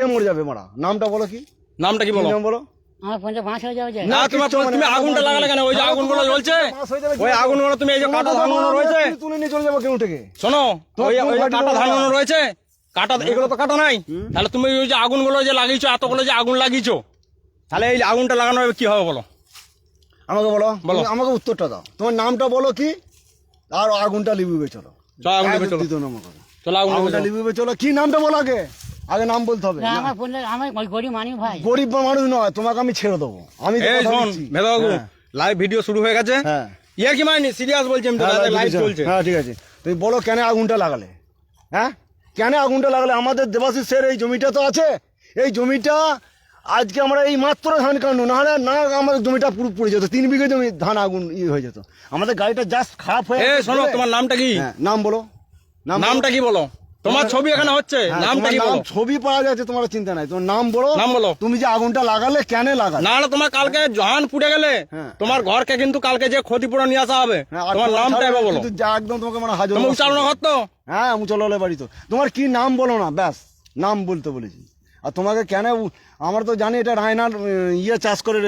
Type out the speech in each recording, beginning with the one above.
মরে যাবে মারা। নামটা বলো কি? নামটা কি বলো? নাম বলো। আমার 50 হয়ে যাবে। না তুমি আগুনটা লাগালে কেন? ওই যে আগুনগুলো জ্বলছে, ওই আগুনগুলো তুমি এই যে কাটা ধানগুলো রয়েছে তুলে নিয়ে চলে যাবো কেউ থেকে। শোনো, ওই যে কাটা ধানগুলো রয়েছে, কাটা এগুলো তো কাটা নাই, তাহলে তুমি ওই যে আগুনগুলো যে লাগিয়েছো, এতগুলো যে আগুন লাগিয়েছো, তাহলে এই আগুনটা লাগানো হবে কি হবে বলো? আমাকে বলো, আমাকে উত্তরটা দাও। তোমার নামটা বলো কি, আর আগুনটা লিবিবে চলো। চলো আগুন লিবে চলো, চলো আগুনটা লিবিবে চলো। কি নামটা বলো আগে, আগে নাম বলতে হবে। আমার গরিব মানুষ ভাই, গরিব মানুষ নয়, তোমাকে আমি ছেড়ে দেবো। আমি ভেদাবাবু লাইভ ভিডিও শুরু হয়ে গেছে, ইয়ে কি মাইনি সিরিয়াস বলছি আমি, লাইভ চলছে। হ্যাঁ ঠিক আছে, তুমি বলো কেন আগুনটা লাগালে? হ্যাঁ কেন আগুনটা লাগালে? আমাদের দেবাশিসের এই জমিটা তো আছে, এই জমিটা আজকে আমরা এই মাত্র ধান কাটলো, না হলে না আমাদের জমিটা পুরো পুড়ে যেত, 3 বিঘে জমি ধান আগুন হয়ে যেত। আমাদের গাড়িটা জাস্ট খারাপ হয়ে। শোনো, তোমার নামটা কি? নাম বলো, নামটা কি বলো? তোমার ছবি এখানে হচ্ছে, নামটা কি বলো? ছবি পাওয়া যাচ্ছে, তোমার চিন্তা নাই, তোমার নাম বলো। নাম বলো। তুমি যে আগুনটা লাগালে কেন লাগালে? না তোমার কালকে ধান পুড়ে গেলে তোমার ঘরকে কিন্তু কালকে যে ক্ষতিপূরণ নিয়ে আসা হবে, তোমার নামটা এবার বলো। একদম তোমাকে মানে হাজার তুমি উচ্চারণ করতো। হ্যাঁ মুচলালে বাড়ি তো। তোমার কি নাম বলো না, ব্যাস নাম বলতে বলেছি। আর তোমাকে কেন, আমরা তো জানি এটা রায়নার ইয়ে চাষ করে,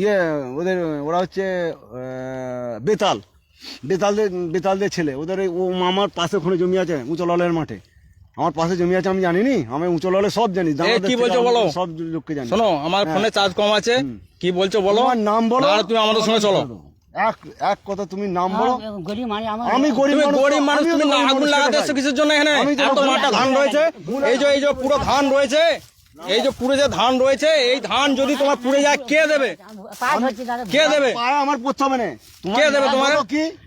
ইয়ে ওদের, ওরা হচ্ছে বেতালদের ছেলে, ওদের ও আমার পাশে ওখানে জমি আছে উঁচলালের মাঠে, আমার পাশে জমি আছে, আমি জানি নি? আমি উঁচলালে সব জানি। কি বলছো বলো? সব লোককে জানি। শোনো, আমার ফোনে চার্জ কম আছে, কি বলছো বলো? নাম বলো, আর তুমি আমাদের সঙ্গে চলো। এক কথা, তুমি নাম বলো। গরিব মানুষ, আমি গরিব মানুষ, তুমি আগুন লাগাতে এসছো কিসের জন্য? এখানে এত মাঠে ধান রয়েছে, এই যে পুরো ধান রয়েছে, এই যে পুরো যে ধান রয়েছে, এই ধান যদি তোমার পুড়ে যায় কে দেবে? কে দেবে? আমার পড়তে হবে না। কে দেবে তোমার?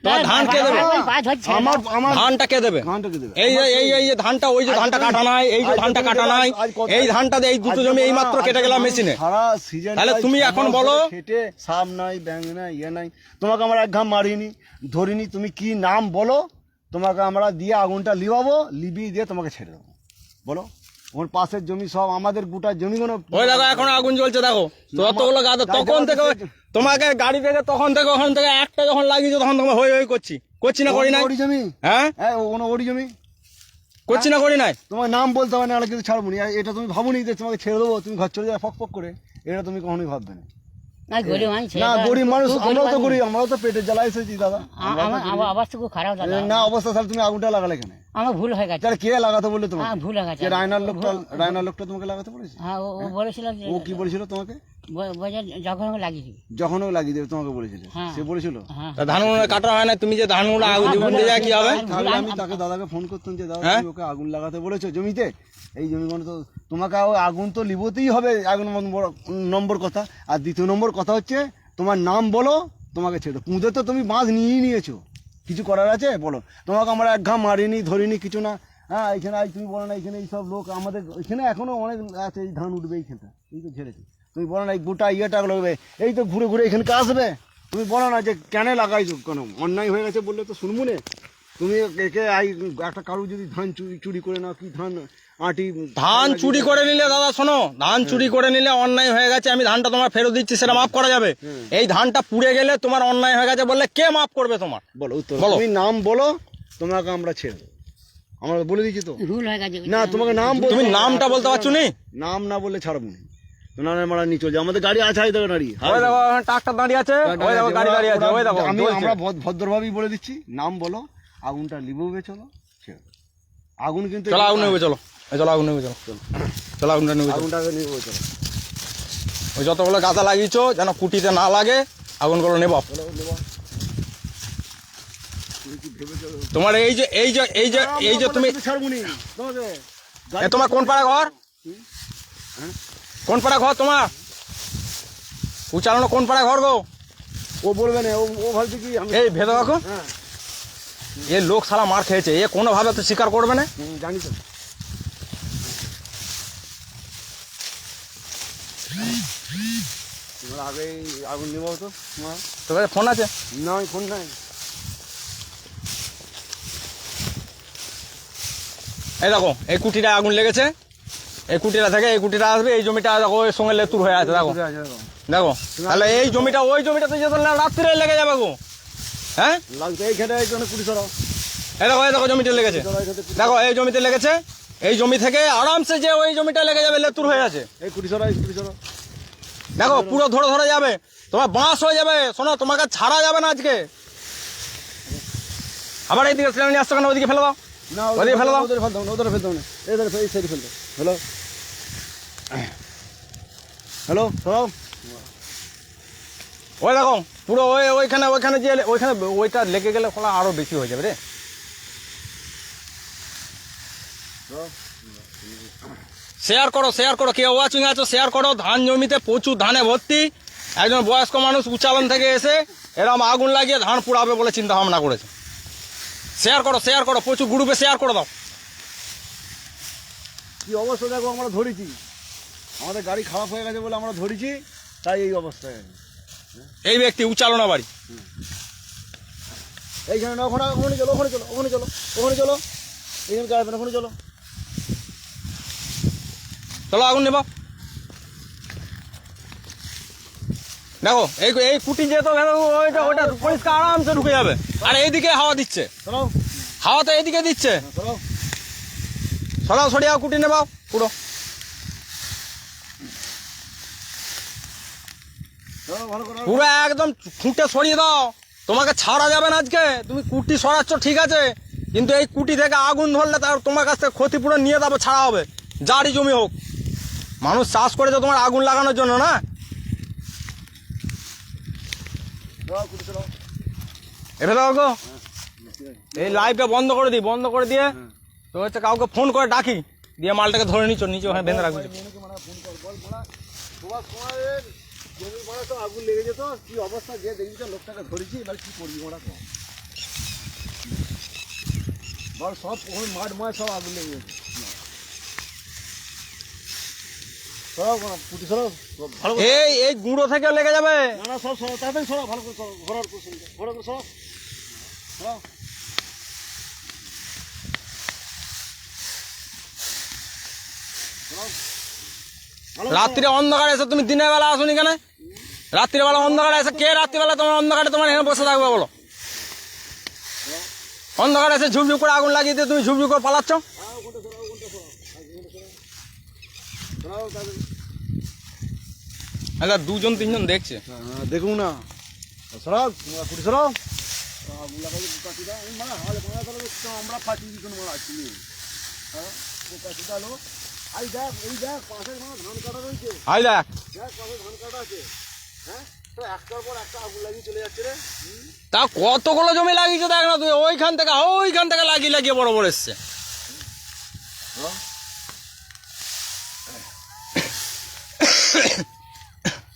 তোমার ধান কে দেবে? আমার ধানটা কে দেবে? এই যে ধানটা, ওই যে ধানটা কাটা নাই, এই যে ধানটা কাটা নাই, এই ধানটা এই দুটো জমি এই মাত্র কেটে গেলাম মেশিনে। তাহলে তুমি এখন বলো, সাপ নাই, ব্যাঙ নাই, ইয়ে নাই, তোমাকে আমরা এক ঘাম মারিনি, ধরিনি। তুমি কি নাম বলো, তোমাকে আমরা দিয়ে আগুনটা লিবাবো, লিবিয়ে দিয়ে তোমাকে ছেড়ে দেবো। বলো। ওর পাশের জমি সব আমাদের, গোটা জমিগুলো। ওই দেখো এখন আগুন জ্বলছে, দেখো যতগুলো গাছ। তখন থেকে তোমাকে গাড়ি থেকে, তখন থেকে ওখান থেকে একটা যখন লাগিয়েছো, তখন তোমার হই হই করছি না, করি না? ওরি জমি, হ্যাঁ কোনো ওরি জমি করছি না, করি নাই? তোমার নাম বলতে হবে না, কিন্তু ছাড়বো না। এটা তুমি ভাবুনি যে তোমাকে ছেড়ে দেবো, তুমি ঘর চলে যাবে ফক ফক করে, এটা তুমি কখনোই ভাববে না। না গরিব মানুষ, আমরাও তো গরিব, আমরাও তো পেটের জ্বালা এসেছি দাদা। অবস্থা খুব খারাপ দাদা। না অবস্থা, তাহলে তুমি আগুনটা লাগালে কেন? আমার ভুল হয়ে গেছে। কে লাগাতে বললে তোমাকে? ভুল হয়ে গেছে। রায়নার লোকটা তোমাকে লাগাতে বলেছে? হ্যাঁ, ও বলেছিল। ও কি বলেছিল তোমাকে? যখন লাগিয়ে দিবি, যখন লাগিয়ে দেবে তোমাকে বলেছিল, সে বলেছিল। ধানগুলো কাটা হয় না, তুমি যে ধানগুলো আগুন দিয়ে যায় কি হবে? তাহলে আমি তাকে দাদাকে ফোন করতাম যে দাদা তুমি ওকে আগুন লাগাতে বলেছো জমিতে, এই জমিগুলো তো তোমাকে আগুন তো লিবতেই হবে, এক নম্বর কথা। আর দ্বিতীয় নম্বর কথা হচ্ছে তোমার নাম বলো, তোমাকে ছেড়ে পুঁতে তো তুমি বাঁধ নিয়েই নিয়েছো, কিছু করার আছে বলো? তোমাকে আমরা এক ঘাম মারিনি, ধরিনি, কিছু না। হ্যাঁ এখানে আজ তুমি বলো না, এখানে এইসব লোক আমাদের এখানে এখনো অনেক আছে, এই ধান উঠবে এইখানটা, এই তো ঝেড়েছে। তুমি বলো না এই গোটা ইয়েটা লাগবে, এই তো ঘুরে ঘুরে এখানকে আসবে। তুমি বলো না যে কেন লাগাইছো, কেন অন্যায় হয়ে গেছে বললে তো শুনবো না। তুমি একে একটা কারু যদি ধান চুরি করে না, কি ধান চুরি করে নিলে দাদা, শোনো, ধান চুরি করে নিলে অন্যায় হয়ে গেছে, আমি ধানটা তোমার ফেরত দিচ্ছি, সেটা মাফ করা যাবে। এই ধানটা পুড়ে গেলে তোমার অন্যায় হয়ে গেছে বললে কে মাফ করবে তোমার? বলো উত্তর। তুমি নাম বলো, তোমাকে আমরা ছেড়ে দেবো। আমরা বলে দিচ্ছি তো, ভুল হয়ে গেছে। না তোমাকে নাম বল, তুমি নামটা বলতে পারছো নি? নাম না বললে ছাড়বো না। মারা নিয়ে চলে, আমাদের গাড়ি আছে, গাড়ি ট্রাক্টর দাঁড়িয়ে আছে, গাড়ি দাঁড়িয়ে আছে, আমরা ভদ্রভাবেই বলে দিচ্ছি, নাম বলো, আগুনটা লিববে চলো, আগুন কিন্তু চলো আগুন নেবে, চলো চলো আগুন নেবে, চলো চলো আগুনটা নেবে, আগুনটাকে নিবো চলো। ওই যতগুলো গাছা লাগিয়েছো যেন কুটিতে না লাগে, আগুনগুলো নেব। তোমার এই যে এই যে এই যে এই যে তুমি তোমার কোন পাড়া ঘর, কোন পাড়া ঘর তোমার? উচ্চারণ কোন পাড়া ঘর গো? ও বলবে না, ও ভাবছে কি এই ভেদা দেখো, এ লোক সারা মার খেয়েছে, এ কোনোভাবে তো স্বীকার করবে না। জানি তো। আগে আগুন নিব তো, তোর কাছে ফোন আছে? না ফোন নাই। এই দেখো এই কুটিটা আগুন লেগেছে, এই কুটিটা থেকে এই কুটিটা আসবে, এই জমিটা দেখো এর সঙ্গে লেতুর হয়ে আছে, দেখো দেখো। তাহলে এই জমিটা ওই জমিটাতে যেত না, রাত্রে লেগে যাবে গো। হ্যাঁ লাগবে এইখানে কুটি সরাও। এই দেখো জমিতে লেগেছে, দেখো এই জমিতে লেগেছে, এই জমি থেকে আরামসে যে ওই জমিটা লেগে যাবে, লেতুর হয়ে আছে। এই কুটি সরা, এই কুটি সরা। দেখো পুরো ধরে ধরে যাবে, তোমার বাঁশ হয়ে যাবে। শোনো, তোমাকে ছাড়া যাবে না আজকে। আবার এইদিকে সিলিন্ডার নিয়ে আসছো কেন? ওইদিকে ফেলে দাও, না ওইদিকে ফেলে দাও। ওদের ফেলতে হবে না, ওদের ফেলতে হবে না। এই সাইডে ফেলতে হ্যালো হ্যালো সরাও। ওই দেখো পুরো ওইখানে ওইখানে যে ওইখানে ওইটা লেগে গেলে ফলা আরো বেশি হয়ে যাবে রে। শেয়ার করো, শেয়ার করো, কেউ ওয়াচিং আছো শেয়ার করো। ধান জমিতে প্রচুর ধানে ভর্তি। একজন বয়স্ক মানুষ উচ্চালন থেকে এসে এরকম আগুন লাগিয়ে ধান পুড়াবে বলে চিন্তা ভাবনা করেছে। শেয়ার করো, শেয়ার করো, প্রচুর গ্রুপে শেয়ার করে দাও। কি অবস্থা দেখো, আমরা ধরেছি, আমাদের গাড়ি খারাপ হয়ে গেছে বলে আমরা ধরেছি, তাই এই অবস্থায়। এই ব্যক্তি উচ্চালনা বাড়ি। এইখানে না, ওখানে ওখানে চলো, ওখানে চলো, ওখানে চলো, ওখানে চলো, এইখানে যাবে না, ওখানে চলো। চলো আগুন নেবা। দেখো এই এই কুটি যেহেতু ওইটা ওইটা পরিষ্কার আরামসে ঢুকে যাবে। আর এইদিকে হাওয়া দিচ্ছে, চলো হাওয়া তো এইদিকে দিচ্ছে। চলো সরাও, সরিয়াও, কুটি নেবাও পুরো। চলো ভালো করে। পুরো একদম খুঁটে সরিয়ে দাও, তোমাকে ছাড়া যাবে না আজকে। তুমি কুটি সরাচ্ছ ঠিক আছে, কিন্তু এই কুটি থেকে আগুন ধরলে তার তোমার কাছ থেকে ক্ষতিপূরণ নিয়ে যাবে, ছাড়া হবে। যারই জমি হোক, মানুষ চাষ করেছে তোমার আগুন লাগানোর জন্য না। চলো কুটি চলো। এবার দাও গো, এই লাইভটা বন্ধ করে দিই, বন্ধ করে দিয়ে তো হচ্ছে কাউকে ফোন করে ডাকি, দিয়ে মালটাকে ধরে নিচ্ছ, নিচে ওখানে বেঁধে রাখবি। তোমার সময়ের জমি মারা তো আগুন লেগে যেত, কি অবস্থা যে দেখবি তো, লোকটাকে ধরেছি, এবার কি করবি ওরা তো বল, সব মাঠ মাঠ সব আগুন লেগে গেছে। সব কুটি সরো ভালো করে। এই এই গুঁড়ো থেকে লেগে যাবে। না না, সব সরো, তাড়াতাড়ি সরো, ভালো করে সরো, ঘোরার করে সরো, ঘোরা করে সরো, সরো। রাত্রিরে অন্ধকারে এসে তুমি দিনের বেলা আসুনি কেন? রাত্রিবেলা অন্ধকারে এসে কে রাত্রিবেলা তোমার অন্ধকারে তোমার এখানে বসে থাকবে বলো? অন্ধকারে এসে ঝুপঝুপ করে আগুন লাগিয়ে দিয়ে তুমি ঝুপঝুপ করে পালাচ্ছ। আচ্ছা, দুজন তিনজন দেখছে। দেখুন না, সরাও কুটি সরাও। আগুন লাগাই কাটিটা আমি মারা হালে মারা তাহলে আমরা ফাটি দিই কোনো মারা আছি। হ্যাঁ ও কাটিটা লো, আই দেখ, এই দেখ পাশের মানে ধান কাটা রয়েছে, আই দেখ, দেখ পাশে ধান কাটা আছে। হ্যাঁ তো একটার পর একটা আগুন লাগিয়ে চলে যাচ্ছে রে। তা কতগুলো জমি লাগিয়েছে দেখ না তুই, ওইখান থেকে লাগিয়ে লাগিয়ে বড় বড় এসছে।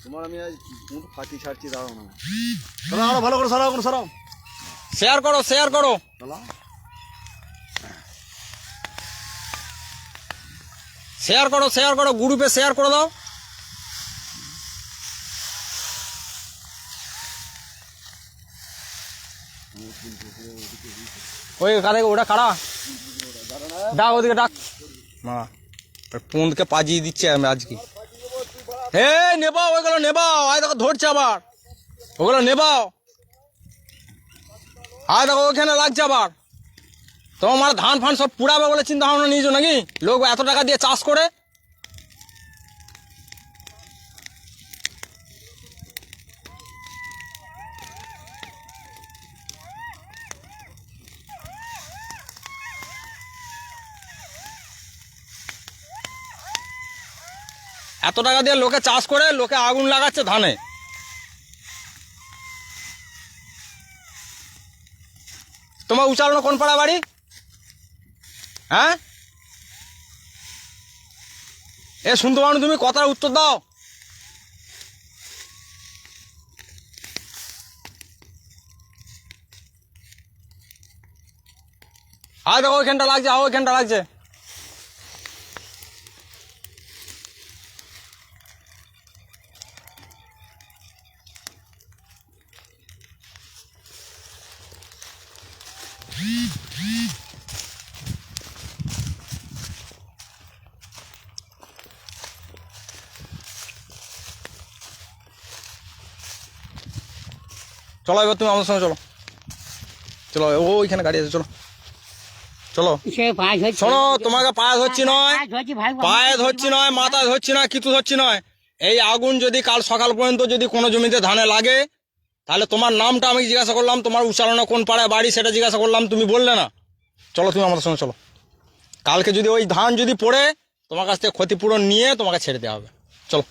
তোমার আমি আজ ফাটি ছাড়ছি, দাঁড়াও না, সরাও ভালো করে, সরাও সরাও। শেয়ার করো, শেয়ার করো, চলো শেয়ার করো, শেয়ার করো, গ্রুপে শেয়ার করে দাও। ওই কারে ওটা কারা ডাক, ওদিকে ডাক। মা পুঁদকে পাজিয়ে দিচ্ছে আমি আজকে। হে নেবাও, ওইগুলো নেবাও, আয় দেখো ধরছে আবার, ওগুলো নেবাও। আয় দেখো ওইখানে লাগছে আবার। তোমার ধান ফান সব পুড়াবে বলে চিন্তা ভাবনা নিয়েছো নাকি? লোক এত টাকা দিয়ে চাষ করে। এত টাকা দিয়ে লোকে চাষ করে, লোকে আগুন লাগাচ্ছে ধানে। তোমার উচ্চারণ কোন পাড়া বাড়ি? হ্যাঁ এ শুনতে পারো, তুমি কথার উত্তর দাও। আর দেখো ওইখানটা লাগছে, ওইখানটা লাগছে। চলো এবার তুমি আমার সঙ্গে চলো, চলো ওইখানে গাড়ি আছে, চলো চলো সে পায়ে ধরছি শোনো, তোমাকে পায়ে ধরছি নয়, পায়ে ধরছি ভাই পায়ে ধরছি নয়, মাথায় ধরছি না, কিছু ধরছি নয়। এই আগুন যদি কাল সকাল পর্যন্ত যদি কোনো জমিতে ধানে লাগে, তাহলে তোমার নামটা আমি জিজ্ঞাসা করলাম, তোমার উচ্চারণ কোন পাড়ায় বাড়ি সেটা জিজ্ঞাসা করলাম, তুমি বললে না। চলো তুমি আমাদের সঙ্গে চলো। কালকে যদি ওই ধান যদি পড়ে, তোমার কাছ থেকে ক্ষতিপূরণ নিয়ে তোমাকে ছেড়ে দেওয়া হবে। চলো।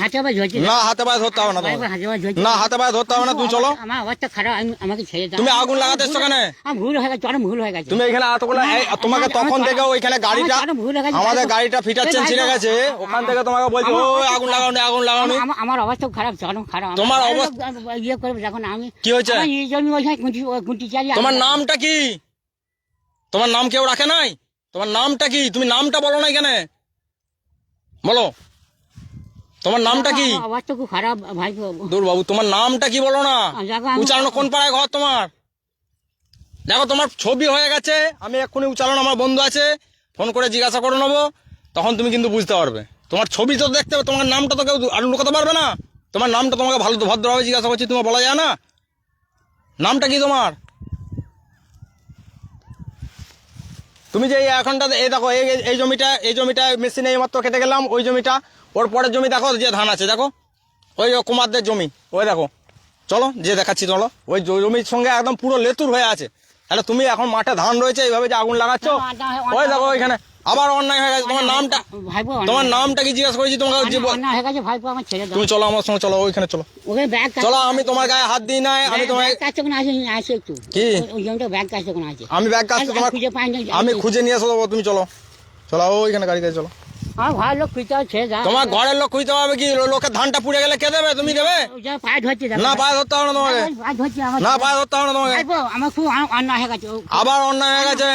হাতে পায়ে ধরছি না, হাতে পায়ে ধরতে হবে না তোমাকে। হাতে পায়ে ধরছি না, হাতে পায়ে ধরতে হবে না, তুমি চলো। আমার অবস্থা খারাপ, আমাকে ছেড়ে দাও। তুমি আগুন লাগাতে এসছো কেন? আমার ভুল হয়ে গেছে, চরম ভুল হয়ে গেছে। তুমি এখানে এতগুলো তোমাকে তখন থেকে ওইখানে গাড়িটা, আমাদের গাড়িটা ফিটাচ্ছেন ছিঁড়ে গেছে, ওখান থেকে তোমাকে বলছি ওই আগুন লাগাওনি, আগুন লাগাওনি। আমার অবস্থা খারাপ, চরম খারাপ। তোমার অবস্থা ইয়ে করবে যখন আমি কি হয়েছে? এই জমি ওইখানে গুটি চালিয়ে তোমার নামটা কি? তোমার নাম কেউ রাখে নাই? তোমার নামটা কি? তুমি নামটা বলো না এখানে, বলো তোমার নামটা কি? অবস্থা খুব খারাপ ভাই। দূর বাবু, তোমার নামটা কি বলো না? উচ্চারণ কোন পাড়ায় ঘর তোমার? দেখো তোমার ছবি হয়ে গেছে, আমি এক্ষুনি উচ্চারণ আমার বন্ধু আছে, ফোন করে জিজ্ঞাসা করে নেবো, তখন তুমি কিন্তু বুঝতে পারবে। তোমার ছবি তো দেখতে হবে, তোমার নামটা তো কেউ আর লুকাতে পারবে না। তোমার নামটা তোমাকে ভালো ভদ্রভাবে জিজ্ঞাসা করছি, তোমার বলা যায় না? নামটা কি তোমার? তুমি যে এখনটা এই দেখো, এই জমিটা মেশিনে এই মাত্র কেটে গেলাম, ওই জমিটা, ওর পরের জমি দেখো যে ধান আছে, দেখো ওই কুমারদের জমি, ওই দেখো। চলো যে দেখাচ্ছি, চলো। ওই জমির সঙ্গে একদম পুরো লেতুর হয়ে আছে। তাহলে তুমি এখন মাঠে ধান রয়েছে, এইভাবে যে আগুন লাগাচ্ছ, ওই দেখো ওইখানে আবার অন্যায় হয়ে গেছে। তোমার নামটা, তোমার নামটা কি জিজ্ঞাসা করেছি তোমাকে? তুমি চলো আমার সঙ্গে, চলো ওইখানে চলো, চলো। আমি তোমার গায়ে হাত দিই নাই, আমি তোমার কি আমি ব্যাগ কাছে তোমার আমি খুঁজে নিয়ে আসবো, তুমি চলো, চলো ওইখানে গাড়ি কাছে চলো। তোমার ঘরের লোক খুঁজতে হবে কি? লোকের ধানটা পুড়ে গেলে কে দেবে? তুমি দেবে পায়ে ধরছি না? পায়ে ধরতে হবে না তোমাকে, না পায়ে ধরতে হবে না তোমাকে। আমার খুব অন্যায় হয়ে গেছে, আবার অন্যায় হয়ে গেছে।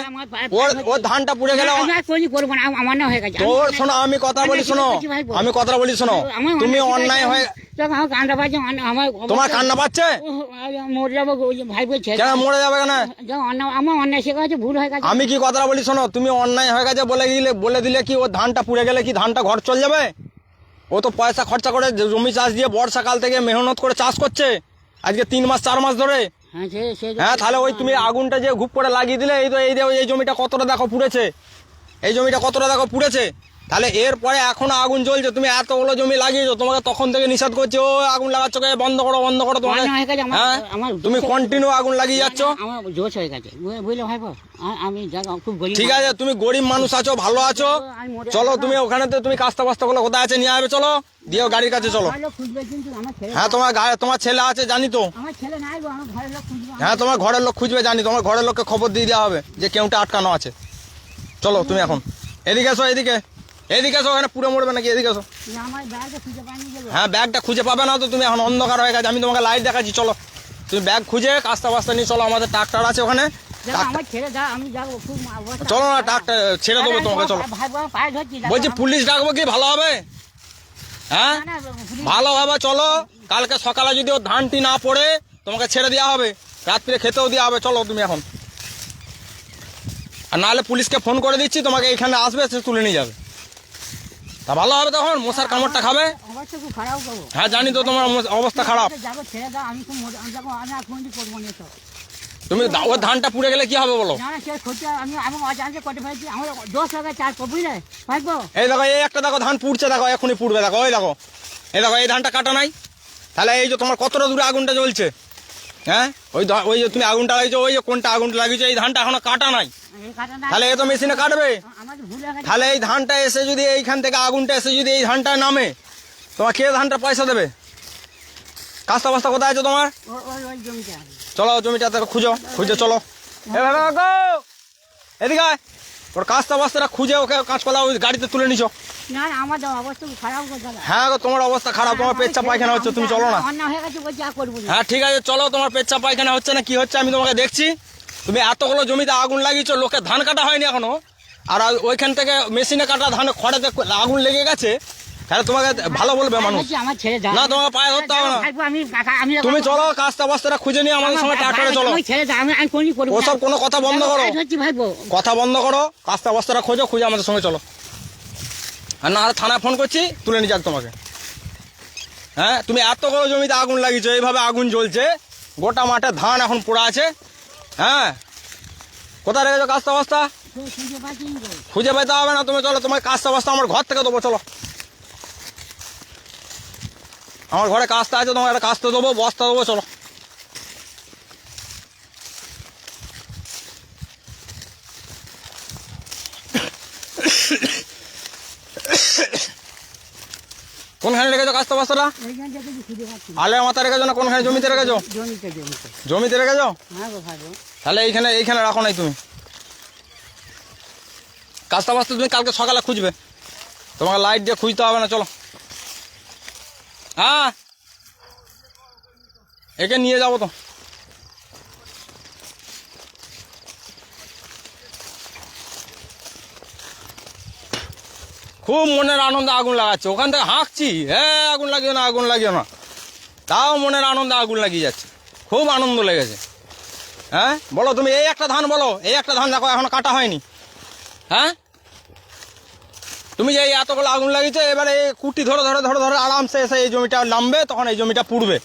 ওর ধানটা পুড়ে গেলে করবো না, আমার না হয়ে গেছে। তোর শোনো, আমি কথা বলি শোনো, আমি কথা বলি শোনো, তুমি অন্যায় হয়ে কান্না পাচ্ছে, তোমার কান্না পাচ্ছে মরে যাবো ভাই বলছে। কেন মরে যাবে কেন? আমার অন্যায় শেখা গেছে, ভুল হয়ে গেছে। আমি কি কথা বলি শোনো, তুমি অন্যায় হয়ে গেছে বলে দিলে কি ওর ধানটা পুড়ে গেলে কি ধানটা ঘর চলে যাবে? ও তো পয়সা খরচা করে জমি চাষ দিয়ে বর্ষাকাল থেকে মেহনত করে চাষ করছে, আজকে 3 মাস 4 মাস ধরে। হ্যাঁ, তাহলে ওই তুমি আগুনটা যে ঘুপ করে লাগিয়ে দিলে, এই তো এই জমিটা কতটা দেখো পুড়েছে, এই জমিটা কতটা দেখো পুড়েছে। তাহলে এরপরে এখনো আগুন জ্বলছে, তুমি এতগুলো জমি লাগিয়েছো, তোমাকে তখন থেকে নিষেধ করছে ও আগুন লাগাচ্ছ, বন্ধ করো বন্ধ করো। তোমাকে হ্যাঁ, তুমি কন্টিনিউ আগুন লাগিয়ে যাচ্ছ। আমার জোশ হয়ে গেছে, বুঝলে ভাই। আমি খুব গরিব। ঠিক আছে, তুমি গরিব মানুষ আছো, ভালো আছো, চলো তুমি ওখানে তুমি কাস্তা বাস্তা গুলো কোথায় আছে নিয়ে আসবে, চলো দিও গাড়ির কাছে চলো। হ্যাঁ, তোমার ছেলে আছে জানি তো। হ্যাঁ, তোমার ঘরের লোক খুঁজবে জানি, তোমার ঘরের লোককে খবর দিয়ে দেওয়া হবে যে কেউটা আটকানো আছে। চলো তুমি এখন এদিকে এসো, এদিকে এসো, ওখানে পুরো মরবে নাকি? এদিকে এসো। হ্যাঁ, ব্যাগটা খুঁজে পাবে না তো, তুমি এখন অন্ধকার হয়ে গেছে, আমি তোমাকে লাইট দেখাচ্ছি, চলো তুমি ব্যাগ খুঁজে কাস্তা বাস্তা নিয়ে চলো, আমাদের ট্রাক্টর আছে ওখানে, চলো না ট্রাক্টর ছেড়ে দেবো তোমাকে, চলো। বলছি পুলিশ ডাকবো কি ভালো হবে? হ্যাঁ, ভালো হবে, চলো। কালকে সকালে যদি ওর ধানটি না পড়ে তোমাকে ছেড়ে দেওয়া হবে, রাত্রে খেতেও দেওয়া হবে, চলো তুমি এখন। আর নাহলে পুলিশকে ফোন করে দিচ্ছি, তোমাকে এখানে আসবে, সে তুলে নিয়ে যাবে, তা ভালো হবে, তখন মশার কামড়টা খাবে। হ্যাঁ, জানি তো তোমার অবস্থা খারাপ। তুমি ওর ধানটা পুড়ে গেলে কি হবে বলো? এই দেখো, এই একটা দেখো ধান পুড়ছে, দেখো এখনই পুড়বে, দেখো ওই দেখো, এই দেখো এই ধানটা কাটা নাই। তাহলে এই যে তোমার কতটা দূরে আগুনটা জ্বলছে। হ্যাঁ, ওই যে তুমি আগুনটা লাগিয়েছো, ওই যে কোনটা আগুনটা লাগিয়েছো, এই ধানটা এখনো কাটা নাই, তাহলে এ তো মেশিনে কাটবে। তাহলে এই ধানটা এসে যদি এইখান থেকে আগুনটা এসে যদি এই ধানটা নামে, তোমার কে ধানটা পয়সা দেবে? কাস্তা বাস্তা কোথায় আছে তোমার? চলো জমিটা খুঁজে চলো, এদিকে ওর কাস্তা বাস্তাটা খুঁজে ওকে কাঁচকলা ওই গাড়িতে তুলে নিছো। হ্যাঁ গো, তোমার অবস্থা খারাপ, তোমার পেচ্ছাপ পায়খানা হচ্ছে, তুমি চলো না। হ্যাঁ ঠিক আছে, চলো, তোমার পেচ্ছাপ পায়খানা হচ্ছে না কি হচ্ছে আমি তোমাকে দেখছি। তুমি এতগুলো জমিতে আগুন লাগিয়েছো, লোকের ধান কাটা হয়নি এখনো, আর ওইখান থেকে মেশিনে কাটা ধান খড়েতে আগুন লেগে গেছে, তাহলে তোমাকে ভালো বলবে মানুষ না? তোমাকে পায়ে ধরতে হবে না, তুমি চলো কাস্তা বাস্তাটা খুঁজে নিয়ে আমাদের সঙ্গে ট্রাক্টরে চলো। ওসব কোনো কথা বন্ধ করো, কথা বন্ধ করো, কাস্তা বাস্তাটা খুঁজে আমাদের সঙ্গে চলো। আর না থানায় ফোন করছি, তুলে নিয়ে যাক তোমাকে। হ্যাঁ, তুমি এতগুলো জমিতে আগুন লাগিয়েছো, এইভাবে আগুন জ্বলছে, গোটা মাঠে ধান এখন পোড়া আছে। হ্যাঁ, কোথায় রেখেছো কাস্তা বস্তা? খুঁজে পাচ্ছি না। খুঁজে পাইতে হবে না, তুমি চলো, তোমার কাস্তা বস্তা আমার ঘর থেকে দেবো, চলো। আমার ঘরে কাস্তা আছে, তোমার একটা কাস্তা দেবো, বস্তা দেবো, চলো। কোনখানে রেখেছো কাস্তা বস্তাটা? এইখান থেকে খুঁজে পাচ্ছি না। আলে মাথা রেখেছো না কোনখানে জমিতে রেখেছো? জমিতে। জমিতে রেখেছো? হ্যাঁ গো ভাই। তাহলে এইখানে রাখো নাই তুমি। কাস্তা বস্তা তুমি কালকে সকালে খুঁজবে, তোমাকে লাইট দিয়ে খুঁজতে হবে না, চলো। হ্যাঁ, একে নিয়ে যাবো তো। খুব মনের আনন্দে আগুন লাগাচ্ছে, ওখান থেকে হাঁকছি, হ্যাঁ আগুন লাগিও না, আগুন লাগিও না, তাও মনের আনন্দে আগুন লাগিয়ে যাচ্ছে, খুব আনন্দ লেগেছে। হ্যাঁ বলো তুমি, এই একটা ধান বলো, এই একটা ধান দেখো এখনো কাটা হয়নি। হ্যাঁ, তুমি যে এই এতগুলো আগুন লাগিয়েছো, এবারে এই কুটি ধরে ধরে ধরে ধরে আরামসে এসে এই জমিটা নামবে, তখন এই জমিটা পুড়বে।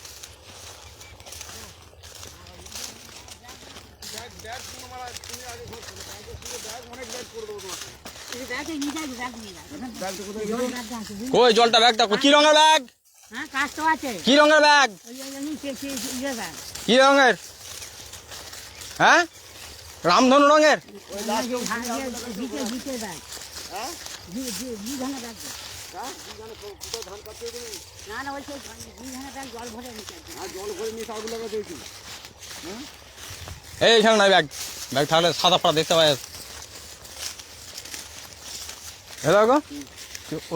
কই জলটা, ব্যাগটা কি রঙের ব্যাগ? হ্যাঁ কাজ তো আছে। কি রঙের ব্যাগ? কি রঙের? হ্যাঁ, রামধনু রঙের। এইখানে নাই ব্যাগ, ব্যাগ থাকলে সাদা পাড়া দেখতে পাই। দেখো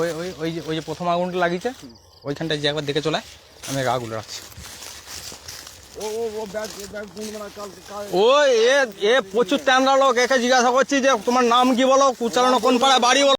ওই ওই ওই যে ওই যে প্রথম আগুনটা লাগিয়েছে, ওইখানটায় যে একবার দেখে চলে, আমি আগুন রাখছি। ওই এ প্রচুর ট্যাংরা লোক, একে জিজ্ঞাসা করছি যে তোমার নাম কি বলো, কুচালানো কোন পাড়ায় বাড়ি বলো।